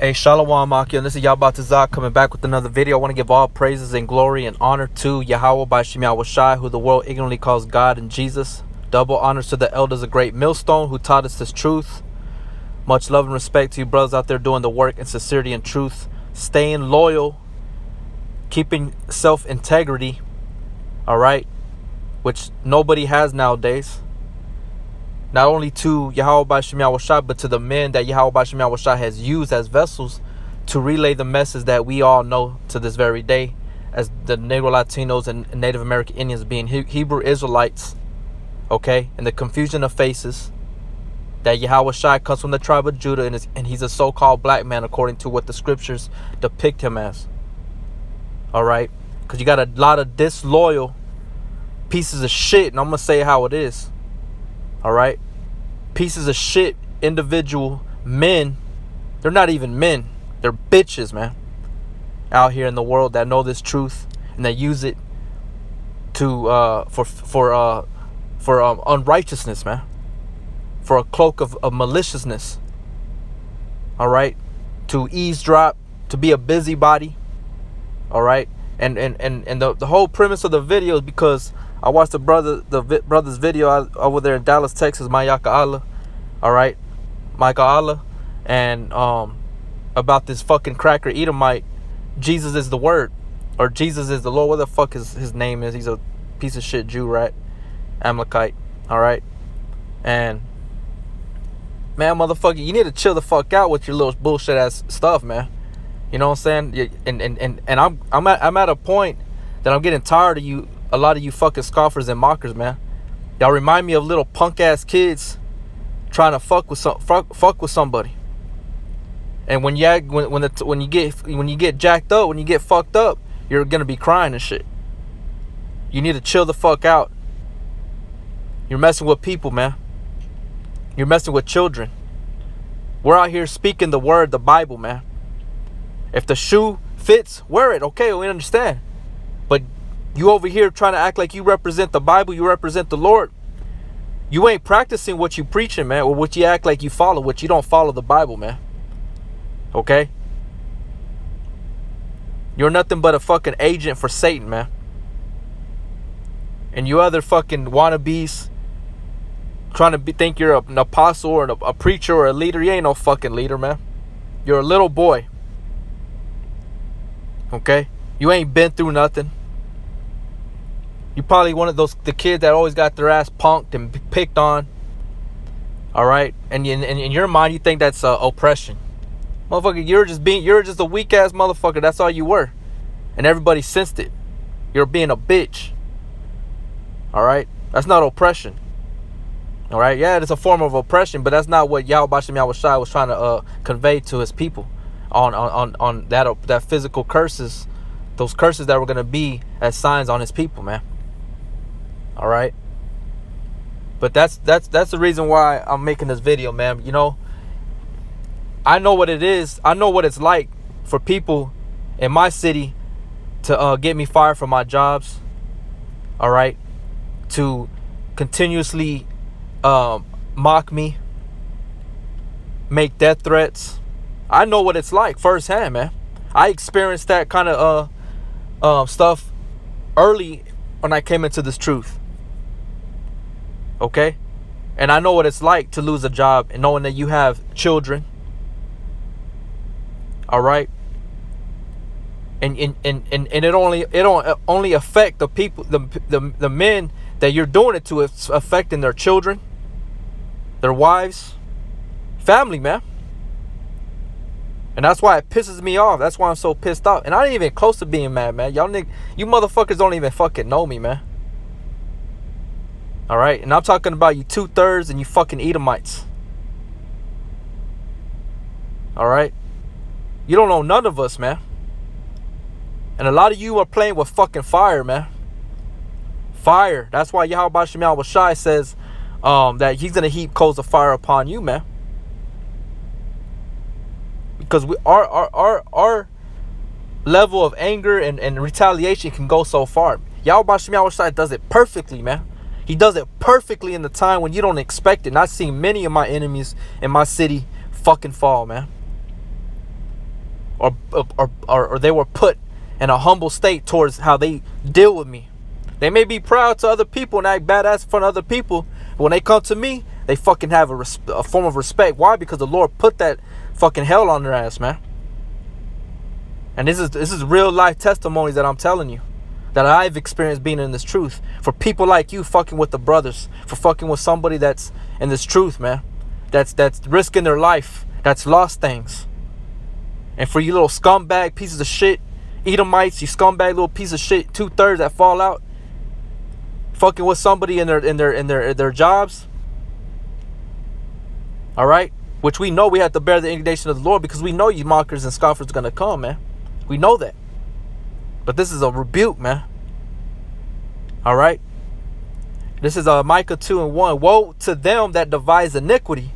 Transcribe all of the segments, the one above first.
Hey, Shalom, Maki, and this is Yabatazak coming back with another video. I want to give all praises and glory and honor to Yahweh by Shem Yahushai, who the world ignorantly calls God and Jesus. Double honors to the elders of Great Millstone, who taught us this truth. Much love and respect to you brothers out there doing the work in sincerity and truth. Staying loyal, keeping self-integrity, all right, which nobody has nowadays. Not only to Yahweh by Shem Yahushai, but to the men that Yahweh by Shem Yahushai has used as vessels to relay the message that we all know to this very day, as the Negro Latinos and Native American Indians being Hebrew Israelites, okay? And the confusion of faces, that Yahushai comes from the tribe of Judah and he's a so-called black man according to what the scriptures depict him as, all right? Because you got a lot of disloyal pieces of shit, and I'm going to say how it is. All right, pieces of shit, individual men. They're not even men. They're bitches, man. Out here in the world that know this truth and they use it to for unrighteousness, man. For a cloak of maliciousness. All right, to eavesdrop, to be a busybody. All right, and the whole premise of the video is because I watched the brother's video over there in Dallas, Texas, Mayaka Allah, all right, Micah Allah, and about this fucking cracker Edomite, Jesus is the word, or Jesus is the Lord. What the fuck is his name is? He's a piece of shit Jew, right? Amalekite, all right, and man, motherfucker, you need to chill the fuck out with your little bullshit ass stuff, man. You know what I'm saying? And I'm at a point that I'm getting tired of you. A lot of you fucking scoffers and mockers, man. Y'all remind me of little punk ass kids trying to fuck with somebody. And when you get jacked up, when you get fucked up, you're gonna be crying and shit. You need to chill the fuck out. You're messing with people, man. You're messing with children. We're out here speaking the word, the Bible, man. If the shoe fits, wear it. Okay, we understand. But you over here trying to act like you represent the Bible, you represent the Lord. You ain't practicing what you preaching, man, or what you act like you follow, which you don't follow the Bible, man. Okay? You're nothing but a fucking agent for Satan, man. And you other fucking wannabes trying to think you're an apostle or a preacher or a leader. You ain't no fucking leader, man. You're a little boy. Okay? You ain't been through nothing. You probably one of the kids that always got their ass punked and picked on. All right, and in your mind, you think that's oppression, motherfucker. You're just a weak ass motherfucker. That's all you were, and everybody sensed it. You're being a bitch. All right, that's not oppression. All right, yeah, it's a form of oppression, but that's not what Yahweh Bashem Yahushai was trying to convey to his people on that physical curses, those curses that were gonna be as signs on his people, man. All right, but that's the reason why I'm making this video, man. You know, I know what it is. I know what it's like for people in my city to get me fired from my jobs. All right, to continuously mock me, make death threats. I know what it's like firsthand, man. I experienced that kind of stuff early when I came into this truth. Okay, and I know what it's like to lose a job and knowing that you have children. All right, and it only affect the people, the men that you're doing it to. It's affecting their children, their wives, family, man. And that's why it pisses me off. That's why I'm so pissed off. And I ain't even close to being mad, man. You motherfuckers don't even fucking know me, man. All right, and I'm talking about you 2/3 and you fucking Edomites. All right, you don't know none of us, man. And a lot of you are playing with fucking fire, man. Fire. That's why Yahweh Bashem Yahushai says that he's gonna heap coals of fire upon you, man. Because our level of anger and retaliation can go so far. Yahweh Bashem Yahushai does it perfectly, man. He does it perfectly in the time when you don't expect it. And I've seen many of my enemies in my city fucking fall, man. or they were put in a humble state towards how they deal with me. They may be proud to other people and act badass in front of other people, but when they come to me, they fucking have a form of respect. Why? Because the Lord put that fucking hell on their ass, man. And this is real life testimonies that I'm telling you, that I've experienced being in this truth. For people like you fucking with the brothers, for fucking with somebody that's in this truth, man, that's risking their life, that's lost things. And for you little scumbag pieces of shit, Edomites, you scumbag little piece of shit, 2/3 that fall out, fucking with somebody in their jobs. All right, which we know we have to bear the indignation of the Lord, because we know you mockers and scoffers are gonna come, man. We know that. But this is a rebuke, man. All right. This is Micah 2:1. Woe to them that devise iniquity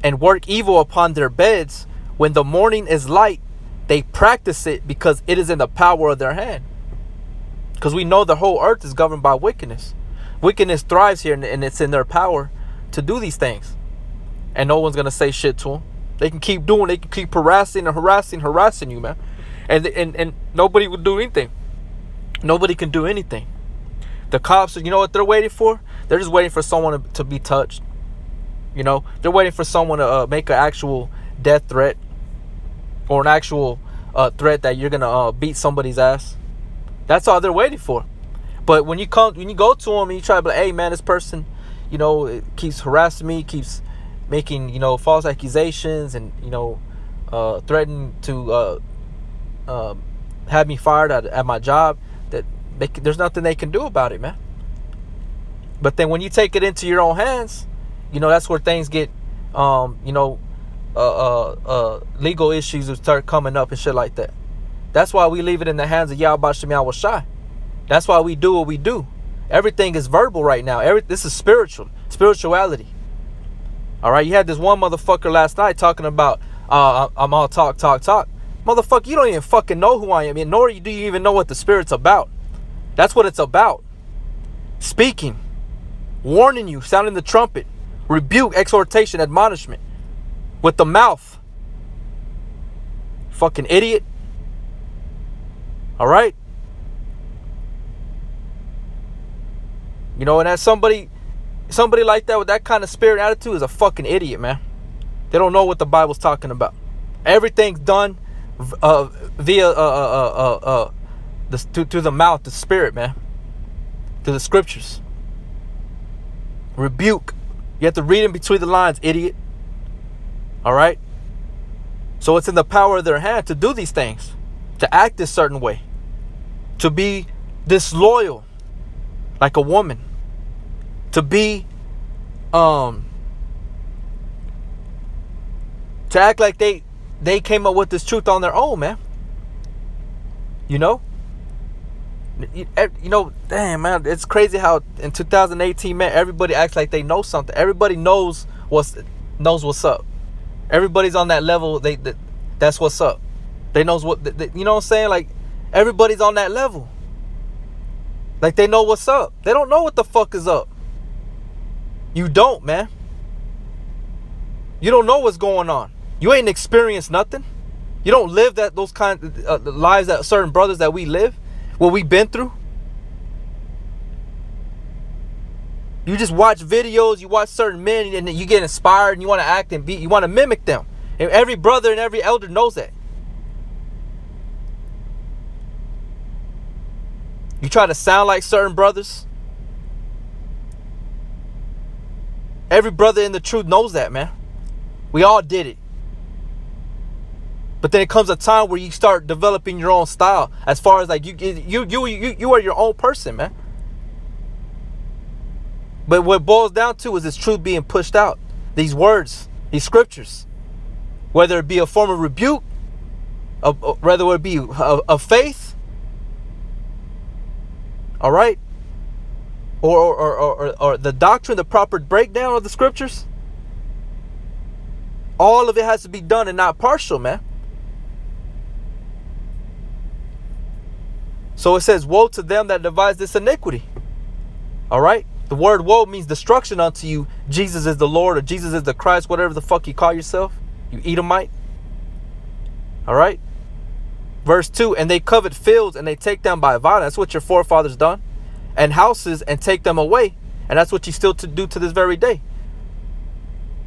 and work evil upon their beds. When the morning is light, they practice it, because it is in the power of their hand. Because we know the whole earth is governed by wickedness. Wickedness thrives here, and it's in their power to do these things. And no one's going to say shit to them. They can keep doing, they can keep harassing and harassing you, man. And nobody will do anything. Nobody can do anything. The cops, you know what they're waiting for? They're just waiting for someone to be touched. You know, they're waiting for someone to make an actual death threat, or an actual threat that you're gonna beat somebody's ass. That's all they're waiting for. But when you go to them and you try to be like, hey man, this person, you know, it keeps harassing me, keeps making, you know, false accusations, and, you know, threatening to have me fired at my job, that there's nothing they can do about it, man. But then when you take it into your own hands, you know, that's where things get, you know, legal issues will start coming up and shit like that. That's why we leave it in the hands of Yahweh Shem Yahweh Shai. That's why we do what we do. Everything is verbal right now. This is spirituality. All right, you had this one motherfucker last night talking about I'm all talk. Motherfucker, you don't even fucking know who I am, nor do you even know what the Spirit's about. That's what it's about. Speaking, warning you, sounding the trumpet, rebuke, exhortation, admonishment with the mouth. Fucking idiot. All right. You know, and as somebody like that with that kind of spirit and attitude is a fucking idiot, man. They don't know what the Bible's talking about. Everything's done via through the mouth, the Spirit, man, through the scriptures. Rebuke. You have to read in between the lines, idiot. All right. So it's in the power of their hand to do these things, to act this certain way, to be disloyal like a woman, to be to act like they came up with this truth on their own, man. You know, damn, man, it's crazy how in 2018, man, everybody acts like they know something. Everybody knows what's up. Everybody's on that level. That's what's up. They knows what, you know what I'm saying? Like, everybody's on that level. Like, they know what's up. They don't know what the fuck is up. You don't, man. You don't know what's going on. You ain't experienced nothing. You don't live those kind of lives that certain brothers that we live, what we've been through. You just watch videos, you watch certain men, and you get inspired, and you want to act and you want to mimic them. And every brother and every elder knows that. You try to sound like certain brothers. Every brother in the truth knows that, man. We all did it. But then it comes a time where you start developing your own style, as far as like you are your own person, man. But what it boils down to is this truth being pushed out. These words, these scriptures, whether it be a form of rebuke, whether it be of faith, all right, or the doctrine, the proper breakdown of the scriptures. All of it has to be done and not partial, man. So it says, woe to them that devise this iniquity. All right. The word woe means destruction unto you. Jesus is the Lord, or Jesus is the Christ, whatever the fuck you call yourself, you Edomite. All right. Verse 2, and they covet fields and they take them by violence. That's what your forefathers done. And houses and take them away. And that's what you still do to this very day.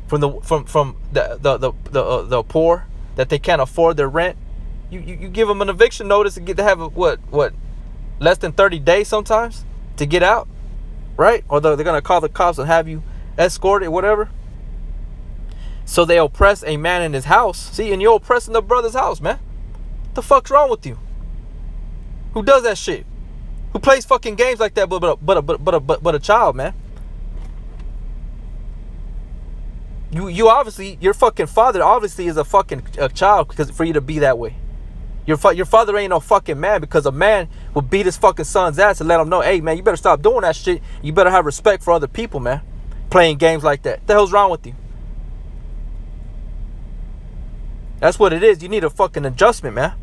From the poor that they can't afford their rent. You give them an eviction notice and get to have what less than 30 days sometimes to get out, right? Or they're gonna call the cops and have you escorted, whatever. So they oppress a man in his house. See, and you're oppressing the brother's house, man. What the fuck's wrong with you? Who does that shit? Who plays fucking games like that? But a child, man. You obviously, your fucking father obviously is a fucking child because for you to be that way. Your father ain't no fucking man, because a man would beat his fucking son's ass and let him know, hey man, you better stop doing that shit. You better have respect for other people, man. Playing games like that. What the hell's wrong with you? That's what it is. You need a fucking adjustment, man.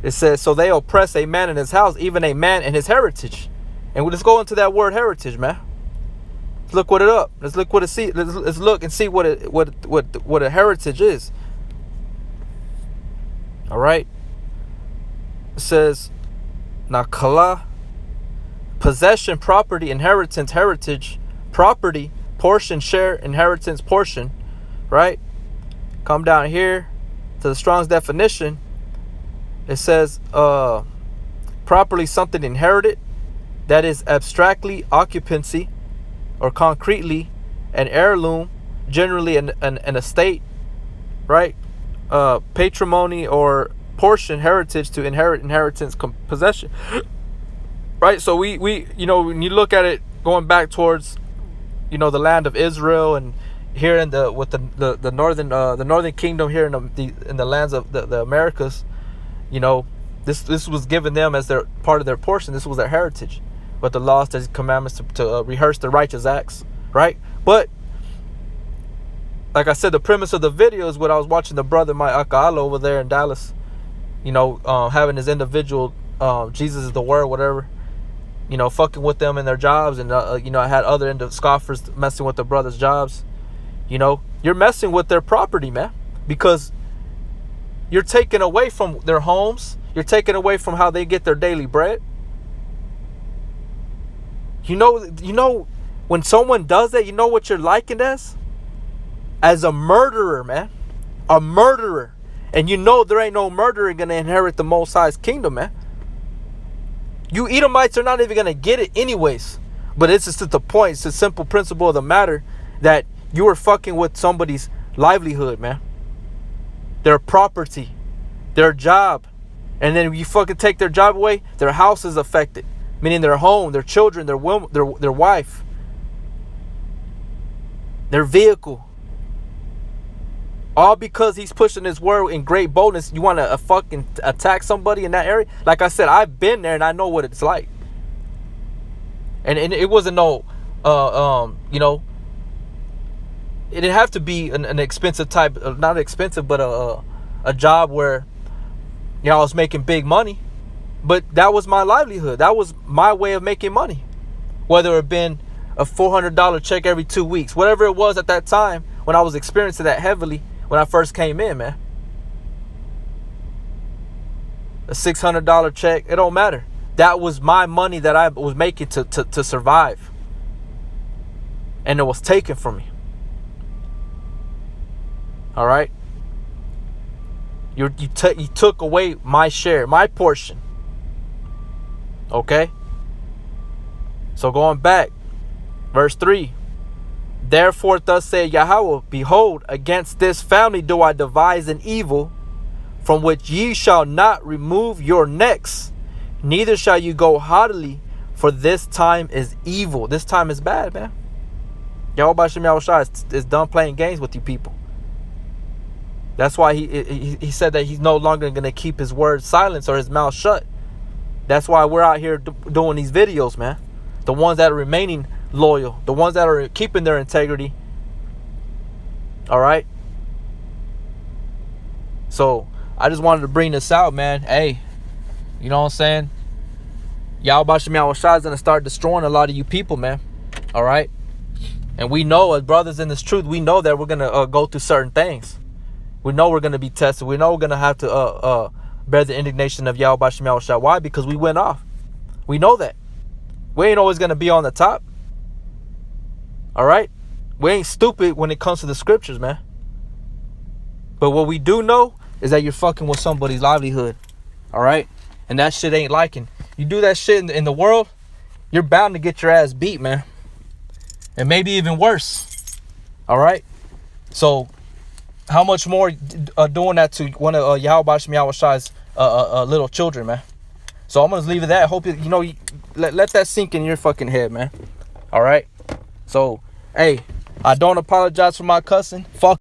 It says, so they oppress a man in his house, even a man in his heritage. And we'll just go into that word heritage, man. Let's look what it up. Let's look what it see. Let's look and see what a heritage is. All right. It says, nakala, possession, property, inheritance, heritage, property, portion, share, inheritance, portion. Right. Come down here to the Strong's definition. It says, properly something inherited. That is abstractly occupancy, or concretely an heirloom, generally an estate, right? Patrimony or portion, heritage, to inherit, inheritance, possession, right? So we you know, when you look at it going back towards, you know, the land of Israel, and here in the northern kingdom here in the lands of the Americas, you know, this was given them as their part of their portion. This was their heritage. But the laws, the commandments to rehearse the righteous acts, right? But like I said, the premise of the video is what I was watching the brother, my Aka'ala over there in Dallas, you know, having his individual, Jesus is the word, whatever, you know, fucking with them in their jobs. And, you know, I had other scoffers messing with the brothers' jobs. You know, you're messing with their property, man, because you're taking away from their homes. You're taking away from how they get their daily bread. You know, when someone does that, you know what you're likened as? As a murderer, man. A murderer. And you know there ain't no murderer going to inherit the Most High's kingdom, man. You Edomites are not even going to get it anyways. But it's just the point. It's the simple principle of the matter that you are fucking with somebody's livelihood, man. Their property. Their job. And then you fucking take their job away, their house is affected. Meaning their home, their children, their wife, their vehicle. All because he's pushing his word in great boldness. You want to fucking attack somebody in that area? Like I said, I've been there and I know what it's like. And it wasn't no, you know, it didn't have to be an expensive type, not expensive, but a job where, you know, I was making big money. But that was my livelihood. That was my way of making money. Whether it been a $400 check every 2 weeks. Whatever it was at that time when I was experiencing that heavily when I first came in, man. A $600 check. It don't matter. That was my money that I was making to survive. And it was taken from me. All right. You took away my share, my portion. Okay. So going back, verse 3. Therefore thus saith Yahweh, behold, against this family do I devise an evil, from which ye shall not remove your necks, neither shall you go haughtily, for this time is evil. This time is bad, man. Yahweh Shem Yahushua is done playing games with you people. That's why he said that he's no longer going to keep his word silent or his mouth shut. That's why we're out here doing these videos, man. The ones that are remaining loyal. The ones that are keeping their integrity. All right. So I just wanted to bring this out, man. Hey, you know what I'm saying? Yahweh Shem Yahushua is going to start destroying a lot of you people, man. All right. And we know, as brothers in this truth, we know that we're going to go through certain things. We know we're going to be tested. We know we're going to have to bear the indignation of Yahweh B'Shem Yahushua. Why? Because we went off. We know that. We ain't always going to be on the top. All right? We ain't stupid when it comes to the scriptures, man. But what we do know is that you're fucking with somebody's livelihood. All right? And that shit ain't liking. You do that shit in the world, you're bound to get your ass beat, man. And maybe even worse. All right? So, how much more doing that to one of Yahweh B'Shem Yahushua's little children, man? So, I'm going to leave it at that. I hope, let that sink in your fucking head, man. All right? So, hey, I don't apologize for my cussing. Fuck.